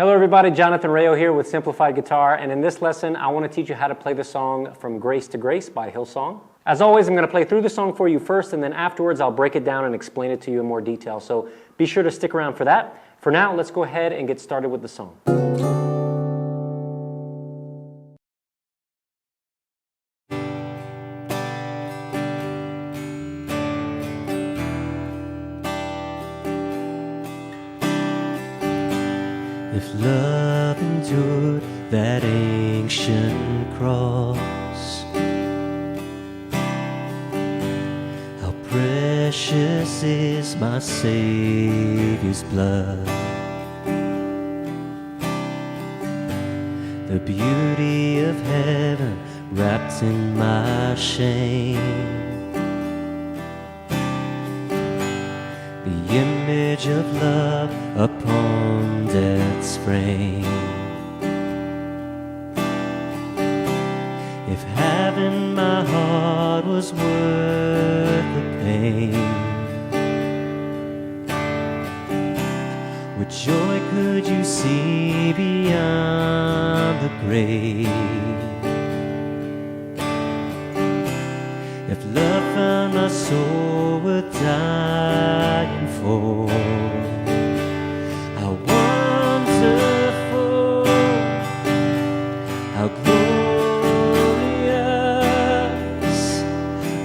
Hello everybody, Jonathan Rayo here with Simplified Guitar, and in this lesson I want to teach you how to play the song From Grace to Grace by Hillsong. As always, I'm going to play through the song for you first, and then afterwards I'll break it down and explain it to you in more detail, so be sure to stick around for that. For now, let's go ahead and get started with the song. If love endured that ancient cross, how precious is my Savior's blood. The beauty of heaven wrapped in my shame, the image of love upon death's frame. If having my heart was worth the pain, what joy could you see beyond the grave? If love found my soul worth dying for, how wonderful, how glorious,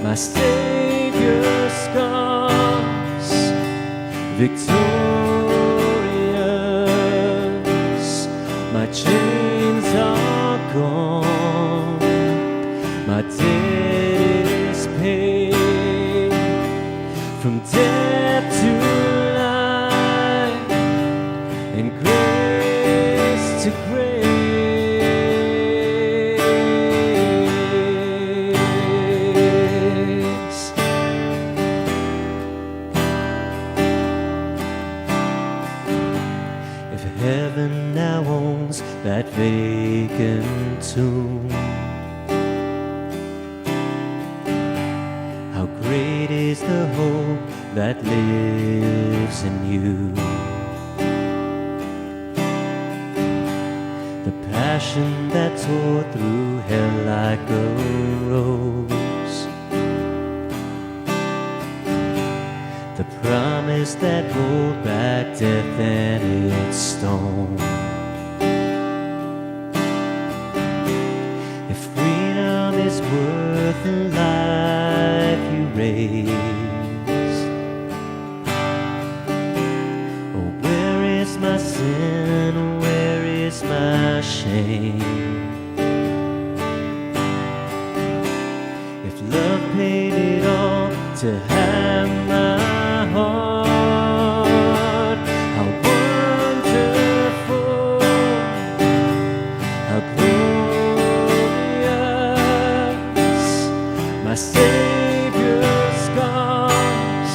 my Savior's scars, victorious, my chains are gone, my debt is paid, from death to life, and grace to grace. If heaven now owns that vacant tomb, how great is the hope that lives in you. The passion that tore through hell like a rose, the promise that rolled back death and its stone. If freedom is worth the life you raised, oh, where is my sin? Where is my shame? If love paid it all to have my heart, how wonderful, how glorious, my Savior's scars,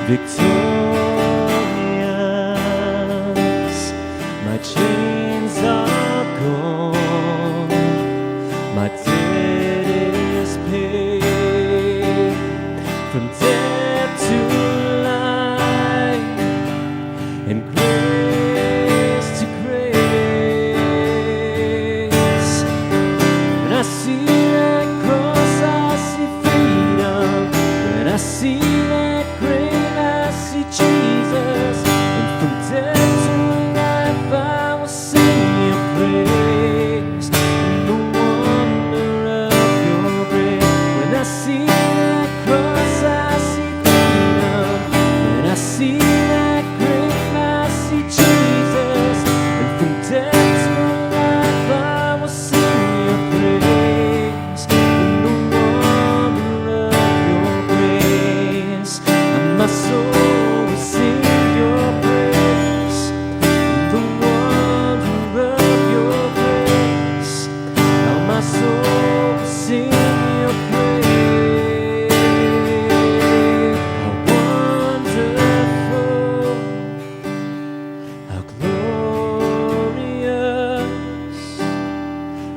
victorious, my chains are gone, my debt is paid, from death to life, and grace to grace. When I see that cross, I see freedom. When I see that grave, I see Jesus. And from death to life, I will sing your praise. And the wonder of your grace. When I see that cross, I see freedom. When I see that grave, I see Jesus. And from death to life, I will sing your praise. And the wonder of your grace. And my soul will sing your praise. And the wonder of your grace. Now my soul will sing your praise. How wonderful, how glorious,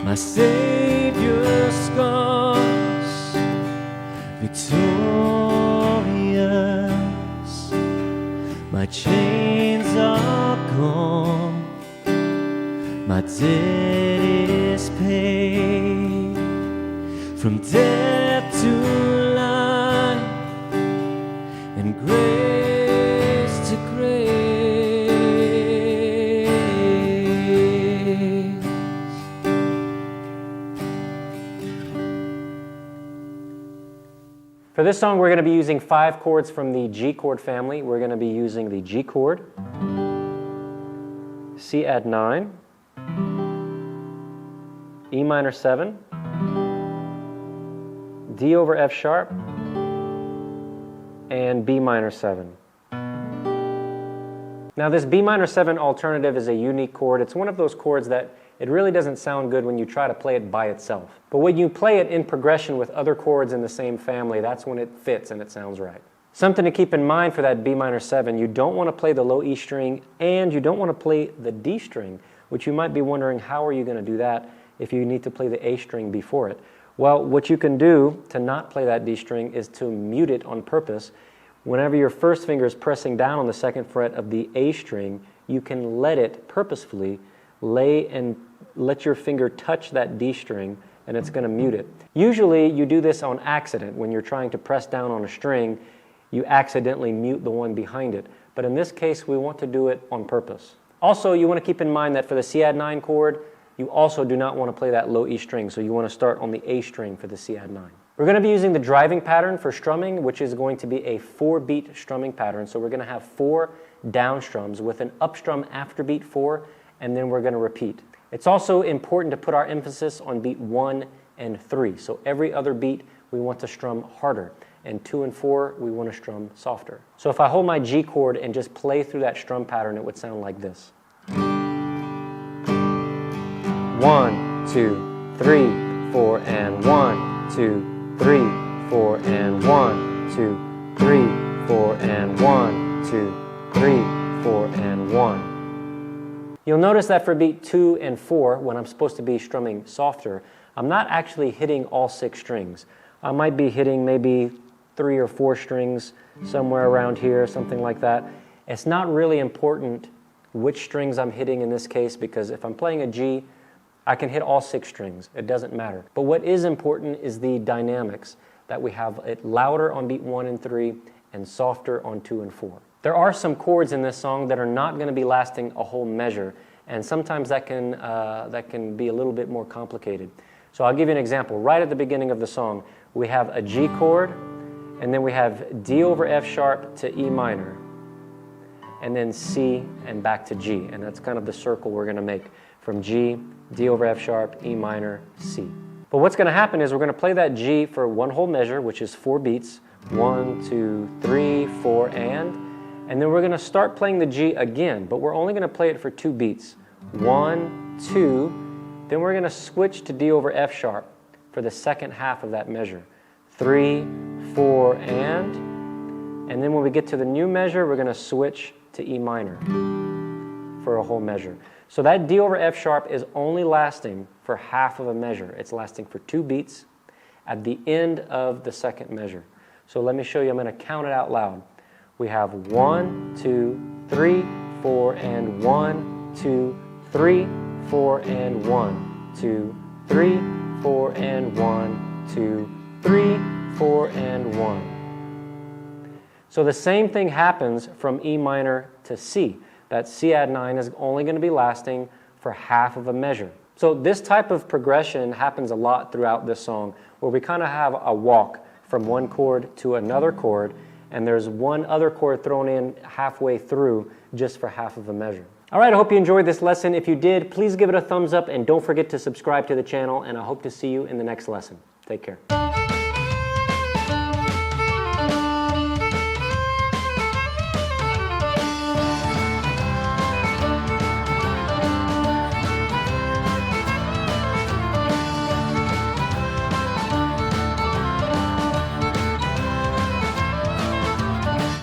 my Savior's scars, victorious, my chains are gone, my debt is paid. From death to life and grace to grace. For this song, we're going to be using 5 chords from the G chord family. We're going to be using the G chord, C add 9, E minor 7, D over F sharp, and B minor 7. Now this B minor 7 alternative is a unique chord. It's one of those chords that it really doesn't sound good when you try to play it by itself. But when you play it in progression with other chords in the same family, that's when it fits and it sounds right. Something to keep in mind for that B minor 7, you don't want to play the low E string and you don't want to play the D string, which you might be wondering, how are you going to do that if you need to play the A string before it? Well, what you can do to not play that D string is to mute it on purpose. Whenever your first finger is pressing down on the 2nd fret of the A string, you can let it purposefully lay and let your finger touch that D string, and it's going to mute it. Usually you do this on accident. When you're trying to press down on a string, you accidentally mute the one behind it. But in this case, we want to do it on purpose. Also, you want to keep in mind that for the C add 9 chord, you also do not want to play that low E string, so you want to start on the A string for the C add 9. We're going to be using the driving pattern for strumming, which is going to be a 4-beat strumming pattern. So we're going to have 4 down strums with an up strum after beat 4, and then we're going to repeat. It's also important to put our emphasis on beat 1 and 3. So every other beat we want to strum harder, and 2 and 4 we want to strum softer. So if I hold my G chord and just play through that strum pattern, it would sound like this. 1, 2, 3, 4, and 1, 2, 3, 4, and 1, 2, 3, 4, and 1, 2, 3, 4, and 1. You'll notice that for beat 2 and 4, when I'm supposed to be strumming softer, I'm not actually hitting all 6 strings. I might be hitting maybe 3 or 4 strings somewhere around here, something like that. It's not really important which strings I'm hitting in this case, because if I'm playing a G, I can hit all 6 strings. It doesn't matter. But what is important is the dynamics, that we have it louder on beat 1 and 3 and softer on 2 and 4. There are some chords in this song that are not going to be lasting a whole measure, and sometimes that can be a little bit more complicated. So I'll give you an example. Right at the beginning of the song, we have a G chord, and then we have D over F sharp to E minor, and then C and back to G, and that's kind of the circle we're going to make from G, D over F sharp, E minor, C. But what's going to happen is we're going to play that G for one whole measure, which is 4 beats, 1, 2, 3, 4, and then we're going to start playing the G again, but we're only going to play it for 2 beats. 1, 2, then we're going to switch to D over F sharp for the second half of that measure. 3, 4, and then when we get to the new measure, we're going to switch to E minor for a whole measure. So that D over F sharp is only lasting for half of a measure. It's lasting for 2 beats at the end of the second measure. So let me show you. I'm going to count it out loud. We have 1, 2, 3, 4, and 1, 2, 3, 4, and 1, 2, 3, 4, and 1, 2, 3, 4, and 1. So the same thing happens from E minor to C. That C add 9 is only going to be lasting for half of a measure. So this type of progression happens a lot throughout this song, where we kind of have a walk from one chord to another chord, and there's one other chord thrown in halfway through just for half of a measure. All right, I hope you enjoyed this lesson. If you did, please give it a thumbs up, and don't forget to subscribe to the channel, and I hope to see you in the next lesson. Take care.